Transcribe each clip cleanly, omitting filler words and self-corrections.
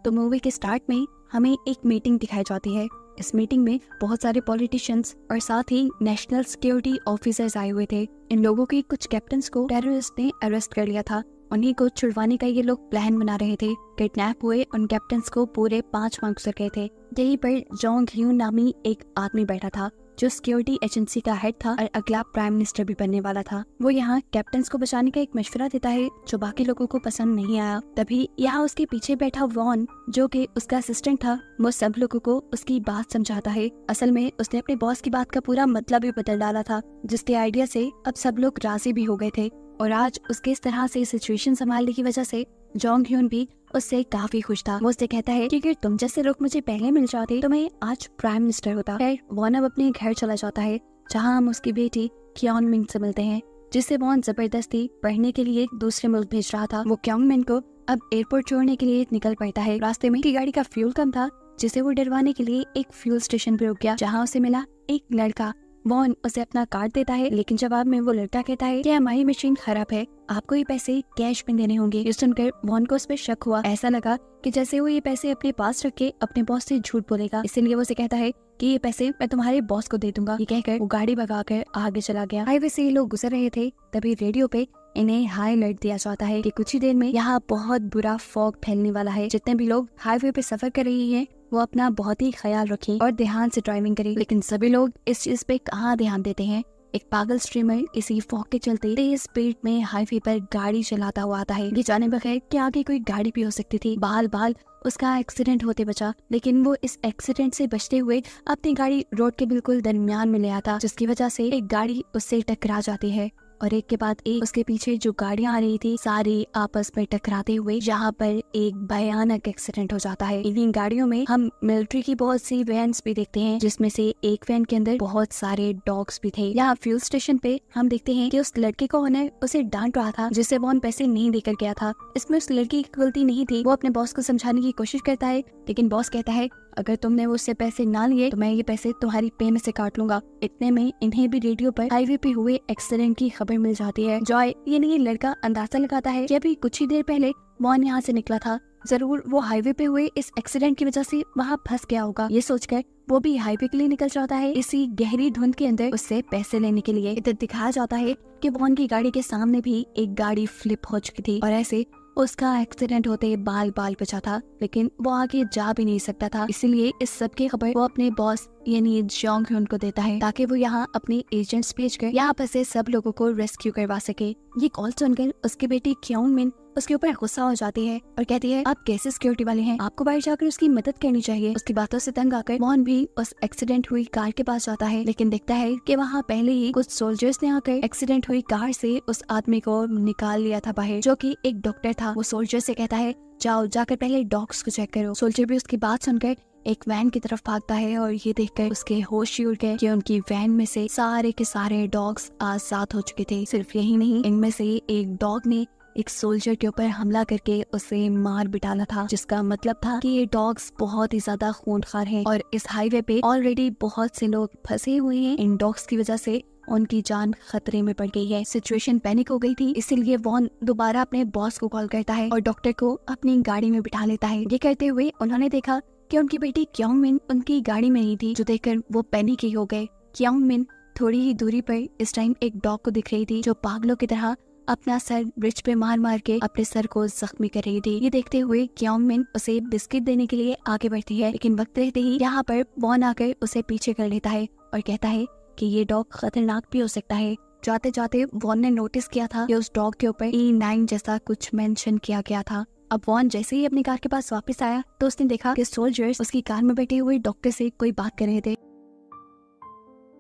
तो मूवी के स्टार्ट में हमें एक मीटिंग दिखाई जाती है। इस मीटिंग में बहुत सारे पॉलिटिशियंस और साथ ही नेशनल सिक्योरिटी ऑफिसर्स आए हुए थे। इन लोगों के कुछ कैप्टन्स को टेररिस्ट ने अरेस्ट कर लिया था। उन्हीं को छुड़वाने का ये लोग प्लान बना रहे थे। किडनैप हुए उन कैप्टन्स को पूरे 5 मार्क्स गुजर गए थे। यहीं पर जोंग ह्यून नामी एक आदमी बैठा था जो सिक्योरिटी एजेंसी का हेड था और अगला प्राइम मिनिस्टर भी बनने वाला था। वो यहाँ कैप्टन्स को बचाने का एक मशवरा देता है जो बाकी लोगों को पसंद नहीं आया। तभी यहाँ उसके पीछे बैठा वॉन जो कि उसका असिस्टेंट था, वो सब लोगों को उसकी बात समझाता है। असल में उसने अपने बॉस की बात का पूरा मतलब ही बदल डाला था, जिसके आइडिया से अब सब लोग राजी भी हो गए थे। और आज उसके इस तरह से सिचुएशन संभालने की वजह से जोंग ह्यून भी उससे काफी खुश था। वो उससे कहता है कि अगर तुम जैसे लोग मुझे पहले मिल जाते तो मैं आज प्राइम मिनिस्टर होता। खैर वॉन अब अपने घर चला जाता है जहाँ हम उसकी बेटी क्योंग मिन से मिलते हैं, जिससे वॉन जबरदस्ती पढ़ने के लिए दूसरे मुल्क भेज रहा था। वो क्योंग मिन को अब एयरपोर्ट छोड़ने के लिए निकल पड़ता है। रास्ते में की गाड़ी का फ्यूल कम था, जिसे वो डरवाने के लिए एक फ्यूल स्टेशन पे रुक गया, जहाँ उसे मिला एक लड़का। वॉन उसे अपना कार्ड देता है, लेकिन जवाब में वो लड़का कहता है कि हमारी मशीन खराब है, आपको ये पैसे कैश में देने होंगे। ये सुनकर वॉन को उस पर शक हुआ। ऐसा लगा कि जैसे वो ये पैसे अपने पास रख के अपने बॉस से झूठ बोलेगा, इसलिए वो उसे कहता है कि ये पैसे मैं तुम्हारे बॉस को दे दूंगा। ये कहकर वो गाड़ी भगाकर आगे चला गया। हाईवे से ये लोग गुजर रहे थे, तभी रेडियो पे इन्हें हाई अलर्ट दिया जाता है कि कुछ ही देर में यहाँ बहुत बुरा फॉग फैलने वाला है। जितने भी लोग हाईवे पे सफर कर रही हैं वो अपना बहुत ही ख्याल रखें और ध्यान से ड्राइविंग करें। लेकिन सभी लोग इस चीज पे कहाँ ध्यान देते हैं। एक पागल स्ट्रीमर इसी फॉग के चलते तेज स्पीड में हाईवे पर गाड़ी चलाता हुआ आता है। ये जाने बगैर कि आगे कोई गाड़ी भी हो सकती थी। बाल बाल उसका एक्सीडेंट होते बचा, लेकिन वो इस एक्सीडेंट से बचते हुए अपनी गाड़ी रोड के बिल्कुल दरमियान में ले आता, जिसकी वजह से एक गाड़ी उससे टकरा जाती है और एक के बाद एक उसके पीछे जो गाड़ियां आ रही थी सारी आपस में टकराते हुए यहाँ पर एक भयानक एक्सीडेंट हो जाता है। इन्हीं गाड़ियों में हम मिलिट्री की बहुत सी वैन्स भी देखते हैं, जिसमें से एक वैन के अंदर बहुत सारे डॉग्स भी थे। यहाँ फ्यूल स्टेशन पे हम देखते हैं कि उस लड़के को ओनर उसे डांट रहा था जिससे वॉन पैसे नहीं देकर गया था। इसमें उस लड़की की गलती नहीं थी। वो अपने बॉस को समझाने की कोशिश करता है, लेकिन बॉस कहता है अगर तुमने उससे पैसे ना लिए तो मैं ये पैसे तुम्हारी पे में से काट लूंगा। इतने में इन्हें भी रेडियो पर हाईवे पे हुए एक्सीडेंट की खबर मिल जाती है। जॉय यानी ये लड़का अंदाजा लगाता है कि अभी कुछ ही देर पहले वॉन यहाँ से निकला था, जरूर वो हाईवे पे हुए इस एक्सीडेंट की वजह से वहाँ फंस गया होगा। ये सोचकर वो भी हाईवे के लिए निकल जाता है इसी गहरी धुंध के अंदर उससे पैसे लेने के लिए। इधर दिखाया जाता है कि वॉन की गाड़ी के सामने भी एक गाड़ी फ्लिप हो चुकी थी और ऐसे उसका एक्सीडेंट होते बाल बाल बचा था, लेकिन वो आगे जा भी नहीं सकता था। इसीलिए इस सब की खबर वो अपने बॉस यानी जोंग ह्यून को देता है ताकि वो यहाँ अपने एजेंट्स भेजकर यहाँ पर से सब लोगों को रेस्क्यू करवा सके। ये कॉल सुनकर उसकी बेटी क्योंग मिन उसके ऊपर गुस्सा हो जाती है और कहती है आप कैसे सिक्योरिटी वाले हैं, आपको बाहर जाकर उसकी मदद करनी चाहिए। उसकी बातों से तंग आकर वॉन भी उस एक्सीडेंट हुई कार के पास जाता है, लेकिन देखता है कि वहाँ पहले ही कुछ सोल्जर्स ने आकर एक्सीडेंट हुई कार से उस आदमी को निकाल लिया था बाहर, जो कि एक डॉक्टर था। वो सोल्जर से कहता है जाओ जाकर पहले डॉग्स को चेक करो। सोल्जर भी उसकी बात सुनकर एक वैन की तरफ भागता है और ये देखकर उसके होश ही उड़ गए कि उनकी वैन में से सारे के सारे डॉग्स आजाद हो चुके थे। सिर्फ यही नहीं, इनमें से एक डॉग ने एक सोल्जर के ऊपर हमला करके उसे मार भी डाला था, जिसका मतलब था कि ये डॉग्स बहुत ही ज्यादा खूंखार हैं और इस हाईवे पे ऑलरेडी बहुत से लोग फंसे हुए हैं। इन डॉग्स की वजह से उनकी जान खतरे में पड़ गई है। सिचुएशन पैनिक हो गई थी, इसीलिए वॉन दोबारा अपने बॉस को कॉल करता है और डॉक्टर को अपनी गाड़ी में बिठा लेता है। ये करते हुए उन्होंने देखा कि उनकी बेटी क्योंग मिन उनकी गाड़ी में नहीं थी, जो देखकर वो पैनिक ही हो गए। क्योंग मिन थोड़ी ही दूरी पर इस टाइम एक डॉग को दिख रही थी जो पागलों की तरह अपना सर ब्रिज पे मार मार के अपने सर को जख्मी कर रही थी। ये देखते हुए क्योंग मिन उसे बिस्किट देने के लिए आगे बढ़ती है, लेकिन वक्त रहते ही यहाँ पर वॉन आकर उसे पीछे कर लेता है और कहता है कि ये डॉग खतरनाक भी हो सकता है। जाते जाते वॉन ने नोटिस किया था कि उस डॉग के ऊपर E9 जैसा कुछ मेंशन किया गया था। अब वॉन जैसे ही अपनी कार के पास वापस आया तो उसने देखा कि सोल्जर्स उसकी कार में बैठे हुए डॉक्टर से कोई बात कर रहे थे।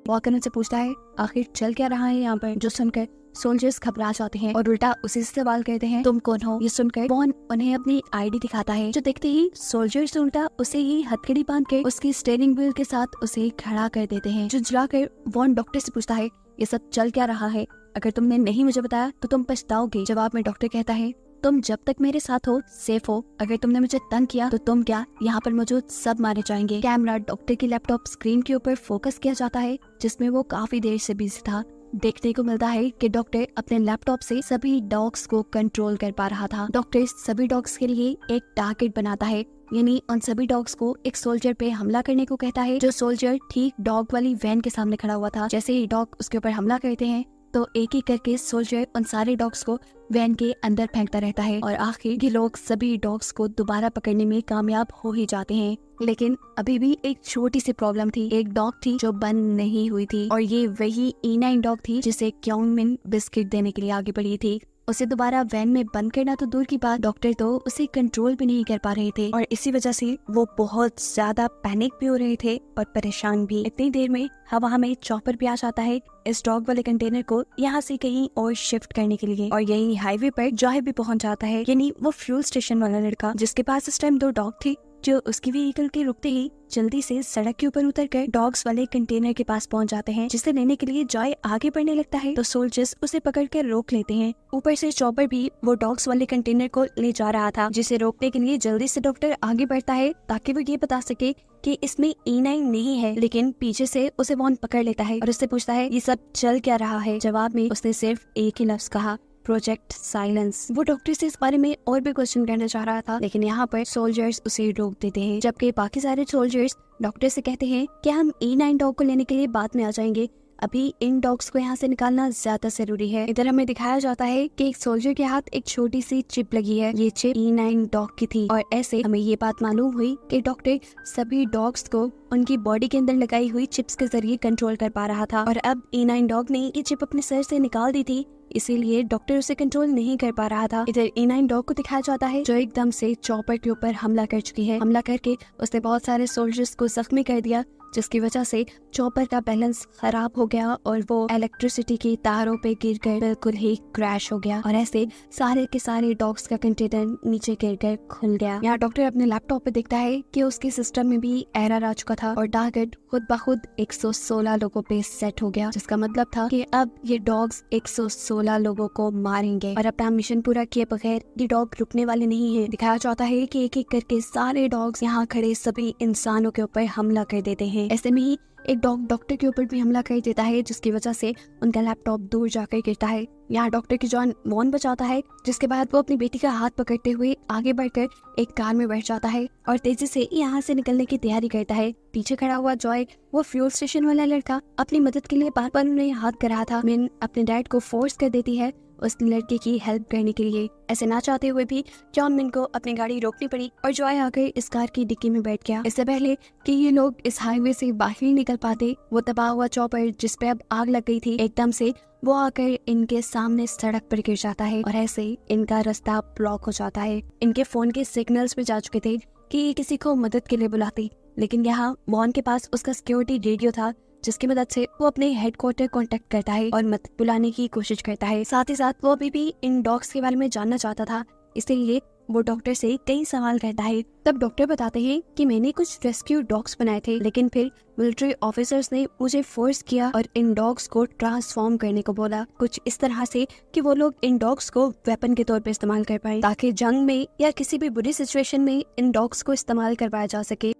वॉकर उनसे पूछता है आखिर चल क्या रहा है यहाँ पर, जो सुनकर सोल्जर्स घबरा जाते हैं और उल्टा उसी से सवाल करते हैं तुम कौन हो। ये सुनकर वॉन उन्हें अपनी आईडी दिखाता है, जो देखते ही सोल्जर्स उल्टा उसे ही हथकड़ी बांध कर उसकी स्टीयरिंग व्हील के साथ उसे खड़ा कर देते हैं। झुंझला कर वॉन डॉक्टर से पूछता है ये सब चल क्या रहा है, अगर तुमने नहीं मुझे बताया तो तुम पछताओगे। जवाब में डॉक्टर कहता है तुम जब तक मेरे साथ हो सेफ हो, अगर तुमने मुझे तंग किया तो तुम क्या यहाँ पर मौजूद सब मारे जाएंगे। कैमरा डॉक्टर की लैपटॉप स्क्रीन के ऊपर फोकस किया जाता है जिसमें वो काफी देर से बिजी था। देखने को मिलता है कि डॉक्टर अपने लैपटॉप से सभी डॉग्स को कंट्रोल कर पा रहा था। डॉक्टर सभी डॉग्स के लिए एक टारगेट बनाता है, यानी उन सभी डॉग्स को एक सोल्जर पे हमला करने को कहता है, जो सोल्जर ठीक डॉग वाली वैन के सामने खड़ा हुआ था। जैसे ही डॉग उसके ऊपर हमला करते हैं तो एक एक करके सोल्जर उन सारे डॉग्स को वैन के अंदर फेंकता रहता है और आखिर ये लोग सभी डॉग्स को दोबारा पकड़ने में कामयाब हो ही जाते हैं। लेकिन अभी भी एक छोटी सी प्रॉब्लम थी। एक डॉग थी जो बंद नहीं हुई थी और ये वही E9 डॉग थी जिसे क्योंग मिन बिस्किट देने के लिए आगे बढ़ी थी। उसे दोबारा वैन में बंद करना तो दूर की बात, डॉक्टर तो उसे कंट्रोल भी नहीं कर पा रहे थे और इसी वजह से वो बहुत ज्यादा पैनिक भी हो रहे थे और परेशान भी। इतनी देर में हवा में चॉपर भी आ जाता है इस डॉग वाले कंटेनर को यहाँ से कहीं और शिफ्ट करने के लिए, और यही हाईवे पर जॉय भी पहुंच जाता है, यानी वो फ्यूल स्टेशन वाला लड़का जिसके पास इस टाइम 2 डॉग थी, जो उसकी व्हीकल के रुकते ही जल्दी से सड़क के ऊपर उतरकर डॉग्स वाले कंटेनर के पास पहुंच जाते हैं, जिसे लेने के लिए जॉय आगे बढ़ने लगता है तो सोल्जर्स उसे पकड़कर रोक लेते हैं। ऊपर से चॉपर भी वो डॉग्स वाले कंटेनर को ले जा रहा था, जिसे रोकने के लिए जल्दी से डॉक्टर आगे बढ़ता है ताकि वो ये बता सके कि इसमें E9 नहीं है। लेकिन पीछे से उसे वॉन पकड़ लेता है और उससे पूछता है ये सब चल क्या रहा है। जवाब में उसने सिर्फ एक ही लफ्ज कहा, प्रोजेक्ट साइलेंस। वो डॉक्टर से इस बारे में और भी क्वेश्चन करना चाह रहा था, लेकिन यहाँ पर सोल्जर्स उसे रोक देते हैं, जबकि बाकी सारे सोल्जर्स डॉक्टर से कहते हैं कि हम E9 डॉग को लेने के लिए बाद में आ जाएंगे, अभी इन डॉग्स को यहाँ से निकालना ज्यादा जरूरी है। इधर हमें दिखाया जाता है कि एक सोल्जर के हाथ एक छोटी सी चिप लगी है। ये चिप E9 डॉग की थी और ऐसे हमें ये बात मालूम हुई कि डॉक्टर सभी डॉग्स को उनकी बॉडी के अंदर लगाई हुई चिप्स के जरिए कंट्रोल कर पा रहा था और अब E9 डॉग ने ये चिप अपने सर से निकाल दी थी, इसीलिए डॉक्टर उसे कंट्रोल नहीं कर पा रहा था। इधर E9 डॉग को दिखाया जाता है जो एकदम से चॉपर के ऊपर हमला कर चुकी है। हमला करके उसने बहुत सारे सोल्जर्स को जख्मी कर दिया, जिसकी वजह से चॉपर का बैलेंस खराब हो गया और वो इलेक्ट्रिसिटी की तारों पे गिरकर बिल्कुल ही क्रैश हो गया और ऐसे सारे के सारे डॉग्स का कंटेनर नीचे गिरकर खुल गया। यहाँ डॉक्टर अपने लैपटॉप पे देखता है कि उसके सिस्टम में भी एरर आ चुका था और टारगेट खुद ब खुद 116 लोगों पे सेट हो गया, जिसका मतलब था कि अब ये डॉग्स 116 लोगों को मारेंगे और अपना मिशन पूरा किए बगैर ये डॉग रुकने वाले नहीं है। दिखाया जाता है कि एक एक करके सारे डॉग्स यहाँ खड़े सभी इंसानों के ऊपर हमला कर देते हैं। ऐसे में ही एक डॉग डॉक्टर के ऊपर भी हमला कर देता है, जिसकी वजह से उनका लैपटॉप दूर जाकर गिरता है। यहाँ डॉक्टर की जान मौन बचाता है, जिसके बाद वो अपनी बेटी का हाथ पकड़ते हुए आगे बढ़कर एक कार में बैठ जाता है और तेजी से यहाँ से निकलने की तैयारी करता है। पीछे खड़ा हुआ जॉय, वो फ्यूल स्टेशन वाला लड़का, अपनी मदद के लिए बार बार उन्हें हाथ कर रहा था। मिन अपने डैड को फोर्स कर देती है उस लड़के की हेल्प करने के लिए। ऐसे ना चाहते हुए भी जॉन मिन को अपनी गाड़ी रोकनी पड़ी और जॉय आकर इस कार की डिक्की में बैठ गया। इससे पहले कि ये लोग इस हाईवे से बाहर निकल पाते, वो तबाह हुआ चॉपर जिस पे अब आग लग गई थी, एकदम से वो आकर इनके सामने सड़क पर गिर जाता है और ऐसे इनका रास्ता ब्लॉक हो जाता है। इनके फोन के सिग्नल्स भी जा चुके थे कि ये किसी को मदद के लिए बुलाते, लेकिन यहाँ वॉन के पास उसका सिक्योरिटी रेडियो था, जिसकी मदद से वो अपने हेडक्वार्टर कांटेक्ट करता है और मदद बुलाने की कोशिश करता है। साथ ही साथ वो अभी भी इन डॉग्स के बारे में जानना चाहता था, इसलिए वो डॉक्टर से कई सवाल करता है। तब डॉक्टर बताते हैं कि मैंने कुछ रेस्क्यू डॉग्स बनाए थे, लेकिन फिर मिलिट्री ऑफिसर्स ने मुझे फोर्स किया और इन डॉग्स को ट्रांसफॉर्म करने को बोला, कुछ इस तरह से कि वो लोग इन डॉग्स को वेपन के तौर पे इस्तेमाल कर पाए, ताकि जंग में या किसी भी बुरी सिचुएशन में इन डॉग्स को इस्तेमाल करवाया जा सके।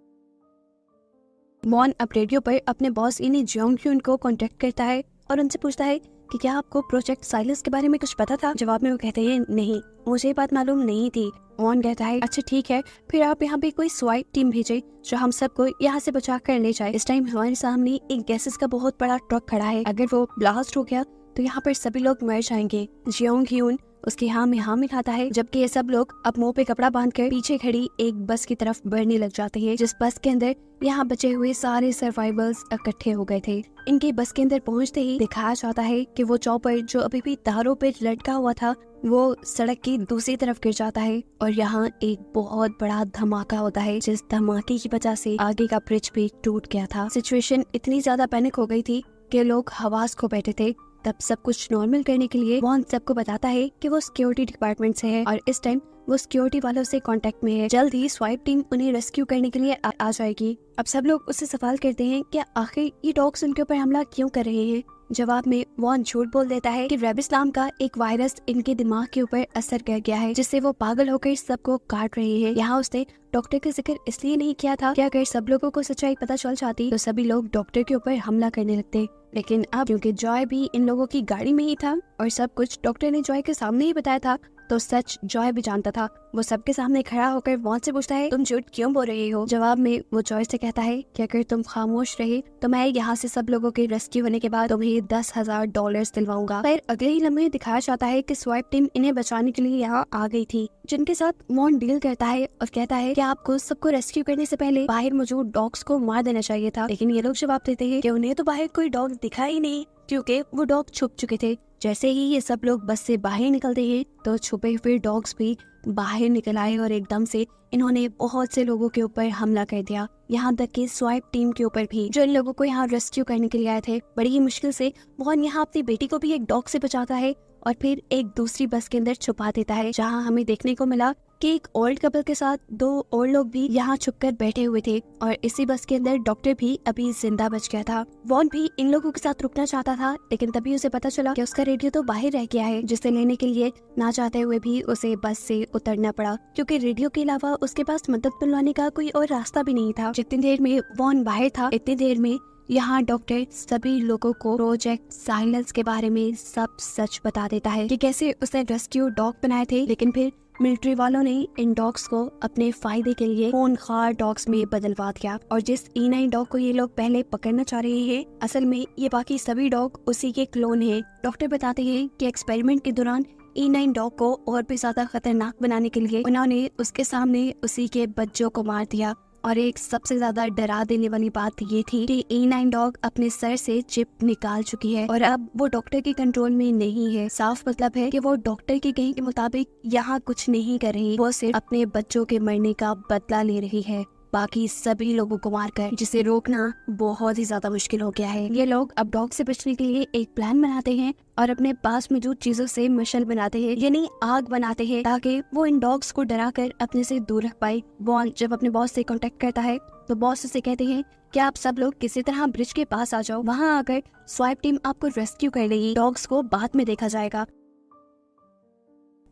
मॉन अब रेडियो पर अपने बॉस यानी जियोंग ह्यून को कांटेक्ट करता है और उनसे पूछता है कि क्या आपको प्रोजेक्ट साइलेंस के बारे में कुछ पता था। जवाब में वो कहते हैं नहीं, मुझे ये बात मालूम नहीं थी। मॉन कहता है अच्छा ठीक है, फिर आप यहाँ पे कोई स्वाइप टीम भेजे जो हम सबको यहाँ से बचा कर ले जाए। इस टाइम हमारे सामने एक गैसेस का बहुत बड़ा ट्रक खड़ा है, अगर वो ब्लास्ट हो गया तो यहाँ पर सभी लोग मर जाएंगे। जियोंग ह्यून उसकी हाँ में हाँ मिलाता है, जबकि ये सब लोग अब मुंह पे कपड़ा बांधकर पीछे खड़ी एक बस की तरफ बढ़ने लग जाते हैं, जिस बस के अंदर यहाँ बचे हुए सारे सर्वाइवर्स इकट्ठे हो गए थे। इनके बस के अंदर पहुँचते ही दिखाया जाता है कि वो चॉपर जो अभी भी तारों पे लटका हुआ था, वो सड़क की दूसरी तरफ गिर जाता है और यहाँ एक बहुत बड़ा धमाका होता है, जिस धमाके की वजह से आगे का ब्रिज भी टूट गया था। सिचुएशन इतनी ज्यादा पैनिक हो गई थी कि लोग हवास खो बैठे थे। तब सब कुछ नॉर्मल करने के लिए वॉन सबको बताता है कि वो सिक्योरिटी डिपार्टमेंट से है और इस टाइम वो सिक्योरिटी वालों से कांटेक्ट में है। जल्द ही स्वाइप टीम उन्हें रेस्क्यू करने के लिए आ जाएगी। अब सब लोग उससे सवाल करते हैं कि आखिर ये डॉग्स उनके ऊपर हमला क्यों कर रहे हैं। जवाब में वॉन झूठ बोल देता है कि रेबिस नाम का एक वायरस इनके दिमाग के ऊपर असर कर गया है, जिससे वो पागल होकर सबको काट रही है। यहाँ उसने डॉक्टर का जिक्र इसलिए नहीं किया था कि अगर सब लोगों को सच्चाई पता चल जाती तो सभी लोग डॉक्टर के ऊपर हमला करने लगते। लेकिन अब क्योंकि जॉय भी इन लोगों की गाड़ी में ही था और सब कुछ डॉक्टर ने जॉय के सामने ही बताया था, तो सच जॉय भी जानता था। वो सबके सामने खड़ा होकर वॉन से पूछता है, तुम झूठ क्यों बोल रही हो? जवाब में वो जॉय से कहता है कि अगर तुम खामोश रहे तो मैं यहाँ से सब लोगों के रेस्क्यू होने के बाद तुम्हें $10,000 दिलवाऊंगा। फिर अगले ही लम्हे दिखाया जाता है कि स्वाइप टीम इन्हें बचाने के लिए यहाँ आ गई थी, जिनके साथ वॉन डील करता है और कहता है कि आपको सबको रेस्क्यू करने से पहले बाहर मौजूद डॉग्स को मार देना चाहिए था। लेकिन ये लोग जवाब देते हैं कि उन्हें तो बाहर कोई डॉग दिखा ही नहीं, क्योंकि वो डॉग छुप चुके थे। जैसे ही ये सब लोग बस से बाहर निकलते हैं तो छुपे हुए डॉग्स भी बाहर निकल आए और एकदम से इन्होंने बहुत से लोगों के ऊपर हमला कर दिया, यहाँ तक कि स्वाइप टीम के ऊपर भी, जो इन लोगों को यहाँ रेस्क्यू करने के लिए आए थे। बड़ी ही मुश्किल से वॉन यहाँ अपनी बेटी को भी एक डॉग से बचाता है और फिर एक दूसरी बस के अंदर छुपा देता है, जहाँ हमें देखने को मिला कि एक ओल्ड कपल के साथ 2 और लोग भी यहाँ छुपकर बैठे हुए थे और इसी बस के अंदर डॉक्टर भी अभी जिंदा बच गया था। वॉन भी इन लोगों के साथ रुकना चाहता था, लेकिन तभी उसे पता चला कि उसका रेडियो तो बाहर रह गया है, जिसे लेने के लिए ना चाहते हुए भी उसे बस से उतरना पड़ा, क्योंकि रेडियो के अलावा उसके पास मदद मिलवाने का कोई और रास्ता भी नहीं था। जितनी देर में वॉन बाहर था, इतनी देर में यहाँ डॉक्टर सभी लोगों को प्रोजेक्ट साइलेंस के बारे में सब सच बता देता है कि कैसे उसने रेस्क्यू डॉग बनाए थे, लेकिन फिर मिलिट्री वालों ने इन डॉग्स को अपने फायदे के लिए खूंखार डॉग्स में बदलवा दिया। और जिस E9 डॉग को ये लोग पहले पकड़ना चाह रहे हैं, असल में ये बाकी सभी डॉग उसी के क्लोन हैं। डॉक्टर बताते हैं कि एक्सपेरिमेंट के दौरान E9 डॉग को और भी ज्यादा खतरनाक बनाने के लिए उन्होंने उसके सामने उसी के बच्चों को मार दिया। और एक सबसे ज्यादा डरा देने वाली बात ये थी कि E9 डॉग अपने सर से चिप निकाल चुकी है और अब वो डॉक्टर के कंट्रोल में नहीं है। साफ मतलब है कि वो डॉक्टर के कहे के मुताबिक यहाँ कुछ नहीं कर रही, वो सिर्फ अपने बच्चों के मरने का बदला ले रही है, बाकी सभी लोगों को मारकर, जिसे रोकना बहुत ही ज्यादा मुश्किल हो गया है। ये लोग अब डॉग से बचने के लिए एक प्लान बनाते हैं और अपने पास मौजूद चीजों से मिशन बनाते हैं, यानी आग बनाते हैं, ताकि वो इन डॉग्स को डराकर अपने से दूर रख पाए। वॉन जब अपने बॉस से कांटेक्ट करता है तो बॉस उसे कहते हैं कि आप सब लोग किसी तरह ब्रिज के पास आ जाओ, वहाँ आकर स्वाइप टीम आपको रेस्क्यू कर लेगी, डॉग्स को बाद में देखा जाएगा।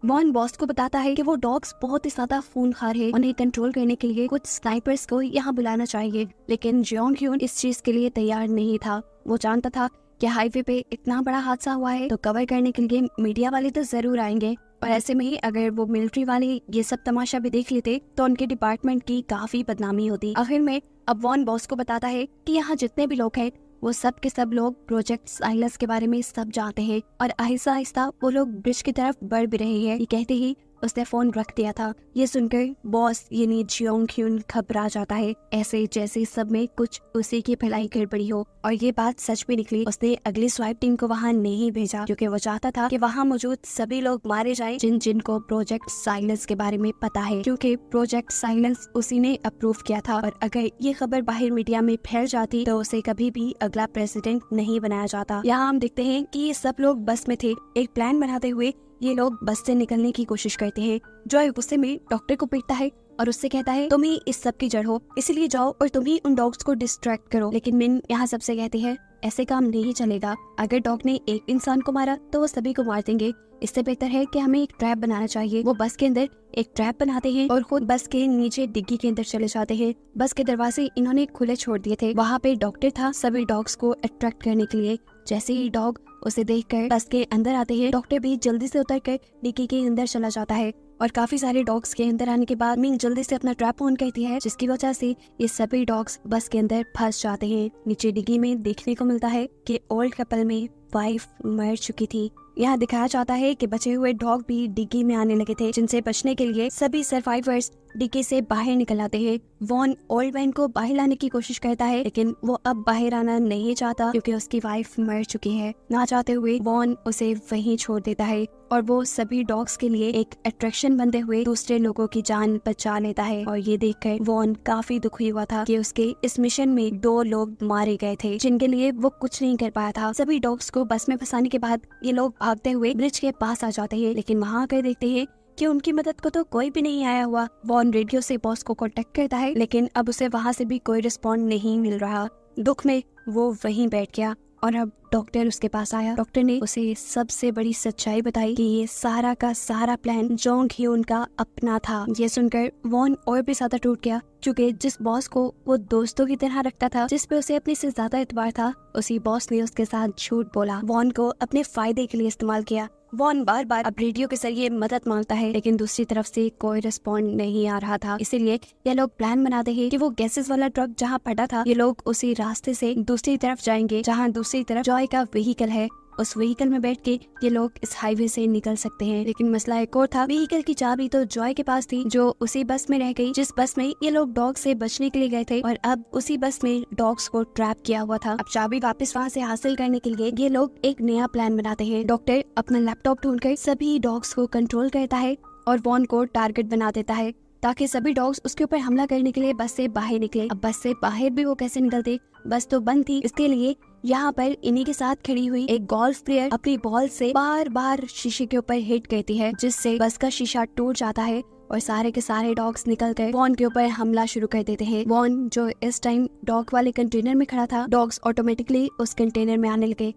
वॉन बॉस को बताता है कि वो डॉग्स बहुत ही ज्यादा खूनखार है, उन्हें कंट्रोल करने के लिए कुछ स्नाइपर्स को यहाँ बुलाना चाहिए। लेकिन जियोंग ह्यून इस चीज के लिए तैयार नहीं था। वो जानता था कि हाईवे पे इतना बड़ा हादसा हुआ है तो कवर करने के लिए मीडिया वाले तो जरूर आएंगे, और ऐसे में ही अगर वो मिलिट्री वाले ये सब तमाशा भी देख लेते तो उनके डिपार्टमेंट की काफी बदनामी होती। आखिर में अब वॉन बॉस को बताता है कि यहाँ जितने भी लोग हैं वो सब के सब लोग प्रोजेक्ट साइलस के बारे में सब जानते हैं, और आहिस्ता आहिस्ता वो लोग ब्रिज की तरफ बढ़ भी रहे हैं। ये कहते ही उसने फोन रख दिया था। ये सुनकर बॉस यानी जियोंग ह्यून घबरा जाता है, ऐसे जैसे सब में कुछ उसी की भलाई गड़बड़ी हो। और ये बात सच भी निकली। उसने अगली स्वाइप टीम को वहाँ नहीं भेजा क्योंकि वो चाहता था कि वहाँ मौजूद सभी लोग मारे जाएं जिनको प्रोजेक्ट साइलेंस के बारे में पता है, क्योंकि प्रोजेक्ट साइलेंस उसी ने अप्रूव किया था। और अगर ये खबर बाहर मीडिया में फैल जाती तो उसे कभी भी अगला प्रेसिडेंट नहीं बनाया जाता। यहाँ हम देखते हैं कि ये सब लोग बस में थे। एक प्लान बनाते हुए ये लोग बस से निकलने की कोशिश करते हैं। जॉय गुस्से में डॉक्टर को पीटता है और उससे कहता है तुम ही इस सब की जड़ हो, इसलिए जाओ और तुम ही उन डॉग्स को डिस्ट्रैक्ट करो। लेकिन मिन यहाँ सबसे कहती है ऐसे काम नहीं चलेगा, अगर डॉग ने एक इंसान को मारा तो वो सभी को मार देंगे, इससे बेहतर है कि हमें एक ट्रैप बनाना चाहिए। वो बस के अंदर एक ट्रैप बनाते हैं और खुद बस के नीचे डिग्गी के अंदर चले जाते हैं। बस के दरवाजे इन्होंने खुले छोड़ दिए थे। वहाँ पे डॉक्टर था सभी डॉग्स को अट्रैक्ट करने के लिए। जैसे ही डॉग उसे देखकर बस के अंदर आते हैं, डॉक्टर भी जल्दी से उतरकर डिग्गी के अंदर चला जाता है। और काफी सारे डॉग्स के अंदर आने के बाद मिंग जल्दी से अपना ट्रैप ऑन करती है, जिसकी वजह से ये सभी डॉग्स बस के अंदर फंस जाते हैं। नीचे डिग्गी में देखने को मिलता है कि ओल्ड कपल में वाइफ मर चुकी थी। यहाँ दिखाया जाता है कि बचे हुए डॉग भी डिग्गी में आने लगे थे, जिनसे बचने के लिए सभी सर्वाइवर्स डिग्गी से बाहर निकल आते हैं। वॉन ओल्ड मैन को बाहर लाने की कोशिश करता है, लेकिन वो अब बाहर आना नहीं चाहता क्योंकि उसकी वाइफ मर चुकी है। ना चाहते हुए वॉन उसे वहीं छोड़ देता है और वो सभी डॉग्स के लिए एक अट्रैक्शन बनते हुए दूसरे लोगों की जान बचा लेता है। और ये देखकर वॉन काफी दुखी हुआ था कि उसके इस मिशन में 2 लोग मारे गए थे, जिनके लिए वो कुछ नहीं कर पाया था। सभी डॉग्स को बस में फंसाने के बाद ये लोग भागते हुए ब्रिज के पास आ जाते हैं, लेकिन वहाँ आकर देखते हैं कि उनकी मदद को तो कोई भी नहीं आया हुआ। वॉन रेडियो से बॉस को कांटेक्ट करता है, लेकिन अब उसे वहाँ से भी कोई रिस्पॉन्ड नहीं मिल रहा। दुख में वो वहीं बैठ गया और अब डॉक्टर उसके पास आया। डॉक्टर ने उसे सबसे बड़ी सच्चाई बताई कि ये सारा का सारा प्लान जोंग ह्यून का अपना था। ये सुनकर वॉन और भी ज्यादा टूट गया, क्योंकि जिस बॉस को वो दोस्तों की तरह रखता था, जिस पे उसे अपने से ज्यादा एतबार था, उसी बॉस ने उसके साथ झूठ बोला, वॉन को अपने फायदे के लिए इस्तेमाल किया। वॉन बार बार अब रेडियो के जरिए मदद मांगता है, लेकिन दूसरी तरफ से कोई रिस्पॉन्ड नहीं आ रहा था। इसीलिए ये लोग प्लान बनाते हैं कि वो गैसेस वाला ट्रक जहाँ फटा था, ये लोग उसी रास्ते से दूसरी तरफ जाएंगे जहाँ दूसरी तरफ जॉय का व्हीकल है। उस व्हीकल में बैठ के ये लोग इस हाईवे से निकल सकते हैं। लेकिन मसला एक और था, व्हीकल की चाबी तो जॉय के पास थी, जो उसी बस में रह गई जिस बस में ये लोग डॉग से बचने के लिए गए थे, और अब उसी बस में डॉग्स को ट्रैप किया हुआ था। अब चाबी वापस वहाँ से हासिल करने के लिए ये लोग एक नया प्लान बनाते हैं। डॉक्टर अपना लैपटॉप ढूंढकर सभी डॉग्स को कंट्रोल करता है और वॉन को टारगेट बना देता है, ताकि सभी डॉग्स उसके ऊपर हमला करने के लिए बस से बाहर निकले। अब बस से बाहर भी वो कैसे निकलते, बस तो बंद थी। इसके लिए यहाँ पर इन्हीं के साथ खड़ी हुई एक गोल्फ प्लेयर अपनी बॉल से बार बार शीशे के ऊपर हिट करती है, जिससे बस का शीशा टूट जाता है और सारे के सारे डॉग्स निकल कर वॉन के ऊपर हमला शुरू कर देते हैं। वॉन जो इस टाइम डॉग वाले कंटेनर में खड़ा था, डॉग्स ऑटोमेटिकली उस कंटेनर में आने लगे।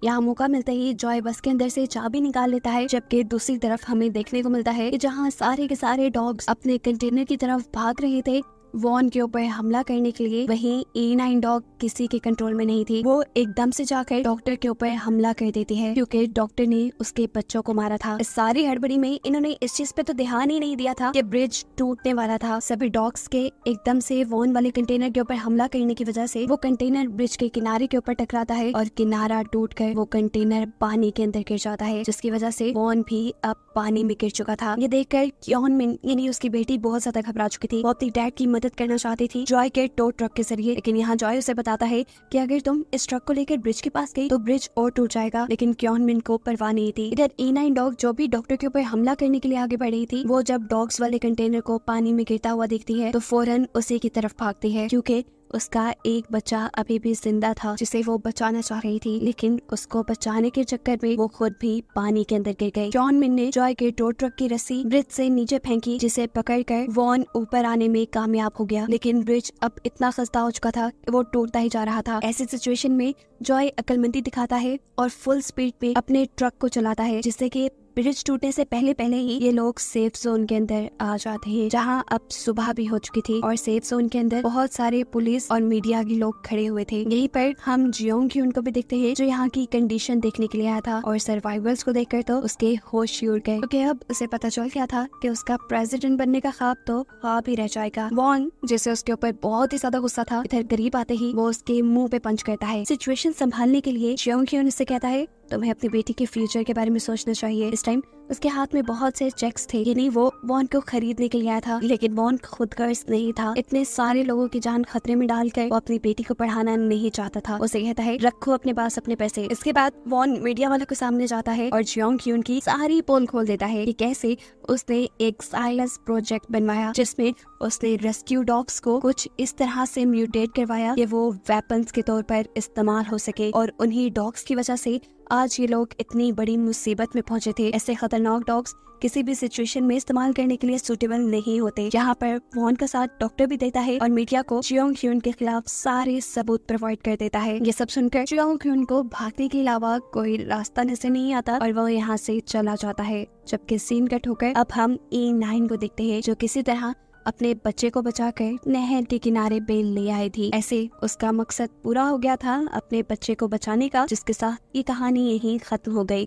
यहाँ मौका मिलता ही जॉय बस के अंदर से चाबी निकाल लेता है, जबकि दूसरी तरफ हमें देखने को मिलता है कि जहाँ सारे के सारे डॉग्स अपने कंटेनर की तरफ भाग रहे थे वॉन के ऊपर हमला करने के लिए, वहीं E9 डॉग किसी के कंट्रोल में नहीं थी। वो एकदम से जाकर डॉक्टर के ऊपर हमला कर देती है, क्योंकि डॉक्टर ने उसके बच्चों को मारा था। इस सारी हड़बड़ी में इन्होंने इस चीज पे तो ध्यान ही नहीं दिया था कि ब्रिज टूटने वाला था। सभी डॉग्स के एकदम से वॉन वाले कंटेनर के ऊपर हमला करने की वजह से वो कंटेनर ब्रिज के किनारे के ऊपर टकराता है और किनारा टूटकर वो कंटेनर पानी के अंदर गिर जाता है, जिसकी वजह से वॉन भी अब पानी में गिर चुका था। ये देखकर क्योन मिन यानी उसकी बेटी बहुत ज्यादा घबरा चुकी थी। वो अपनी डैड की मदद करना चाहती थी जॉय के टो ट्रक के जरिए, लेकिन यहाँ जॉय उसे बताता है कि अगर तुम इस ट्रक को लेकर ब्रिज के पास गई तो ब्रिज और टूट जाएगा। लेकिन क्योन मिन को परवाह नहीं थी। इधर E9 डॉग जो भी डॉक्टर के ऊपर हमला करने के लिए आगे बढ़ रही थी, वो जब डॉग्स वाले कंटेनर को पानी में गिरता हुआ देखती है तो फौरन उसी की तरफ भागती है, क्योंकि उसका एक बच्चा अभी भी जिंदा था जिसे वो बचाना चाह रही थी। लेकिन उसको बचाने के चक्कर में वो खुद भी पानी के अंदर गिर गई। क्योन मिन ने जॉय के टो ट्रक की रस्सी ब्रिज से नीचे फेंकी, जिसे पकड़कर वॉन ऊपर आने में कामयाब हो गया। लेकिन ब्रिज अब इतना खस्ता हो चुका था कि वो टूटता ही जा रहा था। ऐसी सिचुएशन में जॉय अक्लमंदी दिखाता है और फुल स्पीड पे अपने ट्रक को चलाता है, जिससे कि ब्रिज टूटने से पहले पहले ही ये लोग सेफ जोन के अंदर आ जाते हैं, जहां अब सुबह भी हो चुकी थी और सेफ जोन के अंदर बहुत सारे पुलिस और मीडिया के लोग खड़े हुए थे। यहीं पर हम जियोंग ह्यून को भी देखते हैं, जो यहाँ की कंडीशन देखने के लिए आया था और सर्वाइवर्स को देखकर तो उसके होश उड़ गए, क्योंकि अब उसे पता चल गया था कि उसका प्रेसिडेंट बनने का ख्वाब तो ख्वाब ही रह जाएगा। वॉन जिसे उसके ऊपर बहुत ही ज्यादा गुस्सा था, इधर करीब आते ही वो उसके मुंह पे पंच करता है। सिचुएशन संभालने के लिए जियोंग ह्यून उससे कहता है तुम्हें अपनी बेटी के फ्यूचर के बारे में सोचना चाहिए। इस टाइम उसके हाथ में बहुत से चेक्स थे, यानी वो वॉन को खरीदने के लिए आया था, लेकिन वॉन खुद गर्ज नहीं था। इतने सारे लोगों की जान खतरे में डालकर वो अपनी बेटी को पढ़ाना नहीं चाहता था। उसे कहता है रखो अपने पास अपने पैसे। इसके बाद वॉन मीडिया वालों के सामने जाता है और जियोंग ह्यून की सारी पोल खोल देता है कि कैसे उसने एक साइलेंस प्रोजेक्ट बनवाया, जिसमें उसने रेस्क्यू डॉग्स को कुछ इस तरह से म्यूटेट करवाया कि वो वेपन्स के तौर पर इस्तेमाल हो सके, और उन्हीं डॉग्स की वजह से आज ये लोग इतनी बड़ी मुसीबत में पहुंचे थे। ऐसे खतरनाक डॉग्स किसी भी सिचुएशन में इस्तेमाल करने के लिए सूटेबल नहीं होते। यहाँ पर वॉन का साथ डॉक्टर भी देता है और मीडिया को जियोंग ह्यून के खिलाफ सारे सबूत प्रोवाइड कर देता है। ये सब सुनकर जियोंग ह्यून को भागने के अलावा कोई रास्ता नजर नहीं आता और वो यहाँ से चला जाता है। जबकि सीन कट होकर अब हम E9 को देखते हैं, जो किसी तरह अपने बच्चे को बचाकर नहर के किनारे पे ले आई थी। ऐसे उसका मकसद पूरा हो गया था अपने बच्चे को बचाने का, जिसके साथ ये कहानी यहीं खत्म हो गई।